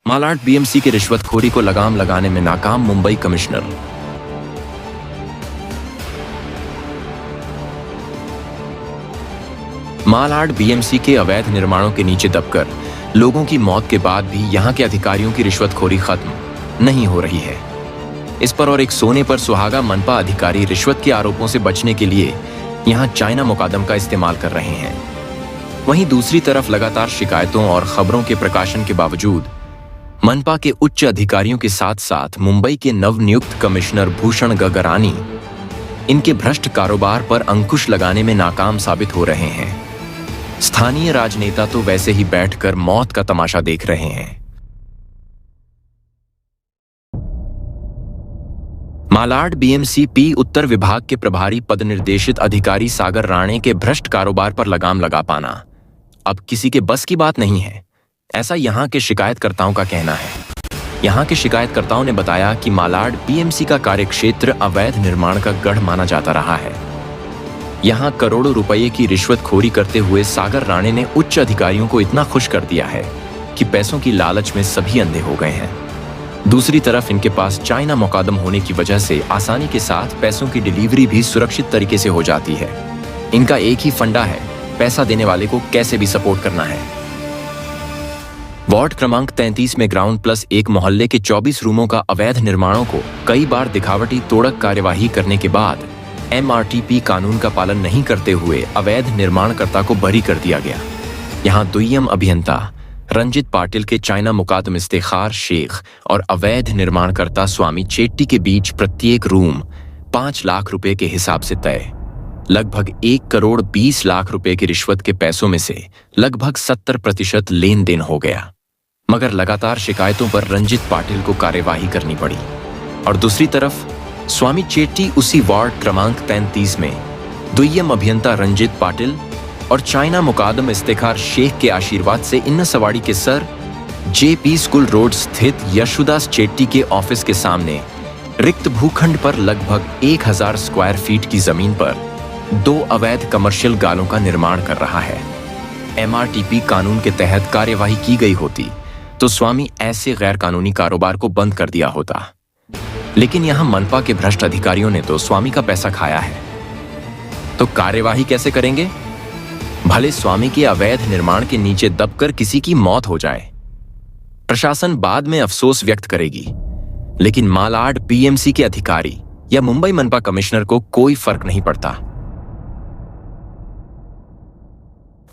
Malad BMC के रिश्वतखोरी को लगाम लगाने में नाकाम मुंबई कमिश्नर। मालाड बीएमसी के अवैध निर्माणों के नीचे दबकर लोगों की मौत के बाद भी यहां के अधिकारियों की रिश्वतखोरी खत्म नहीं हो रही है। इस पर और एक सोने पर सुहागा मनपा अधिकारी रिश्वत के आरोपों से बचने के लिए यहां चाइना मुकादम का इस्तेमाल कर रहे हैं। वहीं दूसरी तरफ लगातार शिकायतों और खबरों के प्रकाशन के बावजूद मनपा के उच्च अधिकारियों के साथ साथ मुंबई के नवनियुक्त कमिश्नर भूषण गगरानी इनके भ्रष्ट कारोबार पर अंकुश लगाने में नाकाम साबित हो रहे हैं। स्थानीय राजनेता तो वैसे ही बैठकर मौत का तमाशा देख रहे हैं। मालाड बीएमसी पी उत्तर विभाग के प्रभारी पदनिर्देशित अधिकारी सागर राणे के भ्रष्ट कारोबार पर लगाम लगा पाना अब किसी के बस की बात नहीं है, ऐसा यहां के शिकायतकर्ताओं का कहना है। यहां के शिकायतकर्ताओं ने बताया कि मालाड बीएमसी का कार्यक्षेत्र अवैध निर्माण का गढ़ माना जाता रहा है। यहां करोड़ों रुपए की रिश्वतखोरी करते हुए सागर राणे ने उच्च अधिकारियों को इतना खुश कर दिया है कि पैसों की लालच में सभी अंधे हो गए हैं। दूसरी तरफ इनके पास चाइना मुकादम होने की वजह से आसानी के साथ पैसों की डिलीवरी भी सुरक्षित तरीके से हो जाती है। इनका एक ही फंडा है, पैसा देने वाले को कैसे भी सपोर्ट करना है। वार्ड क्रमांक 33 में ग्राउंड प्लस 1 मोहल्ले के 24 रूमों का अवैध निर्माणों को कई बार दिखावटी तोड़क कार्यवाही करने के बाद एमआरटीपी कानून का पालन नहीं करते हुए अवैध निर्माणकर्ता को बरी कर दिया गया। यहां दुय्यम अभियंता रंजित पाटिल के चाइना मुकादम इफ्तिखार शेख और अवैध निर्माणकर्ता स्वामी चेट्टी के बीच प्रत्येक रूम 5 लाख रुपए के हिसाब से तय लगभग 1 करोड़ 20 लाख रुपए की रिश्वत के पैसों में से लगभग 70% लेन देन हो गया। मगर लगातार शिकायतों पर रंजित पाटिल को कार्यवाही करनी पड़ी और दूसरी तरफ स्वामी चेट्टी उसी वार्ड क्रमांक 33 में दुय्यम अभियंता रंजित पाटिल और चाइना मुकादम इफ्तिखार शेख के आशीर्वाद से इन सवाड़ी के सर जेपी स्कूल रोड स्थित यशुदास चेट्टी के ऑफिस के सामने रिक्त भूखंड पर लगभग 1000 स्क्वायर फीट की जमीन पर 2 अवैध कमर्शियल गालों का निर्माण कर रहा है। एमआरटीपी कानून के तहत कार्यवाही की गई होती तो स्वामी ऐसे गैर कानूनी कारोबार को बंद कर दिया होता, लेकिन यहां मनपा के भ्रष्ट अधिकारियों ने तो स्वामी का पैसा खाया है। तो कार्यवाही कैसे करेंगे? भले स्वामी के अवैध निर्माण के नीचे दबकर किसी की मौत हो जाए, प्रशासन बाद में अफसोस व्यक्त करेगी, लेकिन मालाड बीएमसी के अधिकारी या मुंबई मनपा कमिश्नर को कोई फर्क नहीं पड़ता।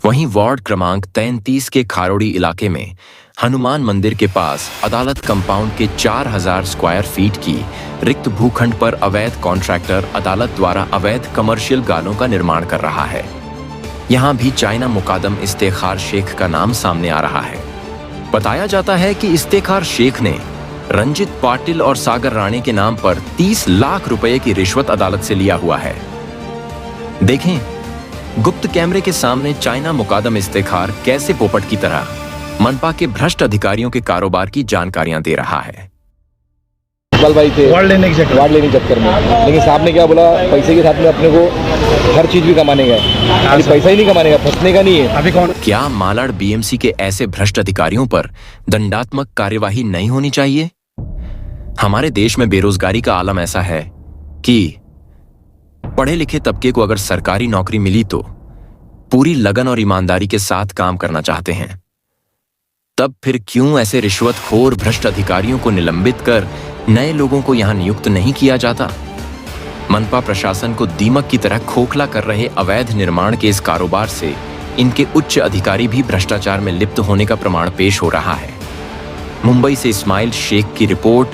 वहीं वार्ड क्रमांक 33 के खारोड़ी इलाके में हनुमान मंदिर के पास अदालत कंपाउंड के 4000 स्क्वायर फीट की रिक्त भूखंड पर अवैध कॉन्ट्रैक्टर अदालत द्वारा अवैध कमर्शियल गालों का निर्माण कर रहा है। यहां भी चाइना मुकादम इफ्तिखार शेख का नाम सामने आ रहा है। बताया जाता है कि इफ्तिखार शेख ने रंजित पाटिल और सागर राणे के नाम पर 30 लाख रुपए की रिश्वत अदालत से लिया हुआ है। देखें गुप्त कैमरे के सामने चाइना मुकादम इफ्तिखार कैसे पोपट की तरह मनपा के भ्रष्ट अधिकारियों के कारोबार की जानकारियां दे रहा है। भाई थे वार्ड लेने के चक्कर में, लेकिन साहब ने क्या बोला, पैसे के साथ में अपने को हर चीज भी कमाने का है, खाली पैसा ही नहीं कमाने का, फंसने का नहीं है। अभी कौन क्या मालाड बीएमसी के ऐसे भ्रष्ट अधिकारियों पर दंडात्मक कार्यवाही नहीं होनी चाहिए? हमारे देश में बेरोजगारी का आलम ऐसा है कि पढ़े लिखे तबके को अगर सरकारी नौकरी मिली तो पूरी लगन और ईमानदारी के साथ काम करना चाहते हैं। तब फिर क्यों ऐसे रिश्वतखोर भ्रष्ट अधिकारियों को निलंबित कर नए लोगों को यहां नियुक्त नहीं किया जाता? मनपा प्रशासन को दीमक की तरह खोखला कर रहे अवैध निर्माण के इस कारोबार से इनके उच्च अधिकारी भी भ्रष्टाचार में लिप्त होने का प्रमाण पेश हो रहा है। मुंबई से इस्माइल शेख की रिपोर्ट,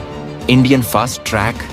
इंडियन फास्ट ट्रैक।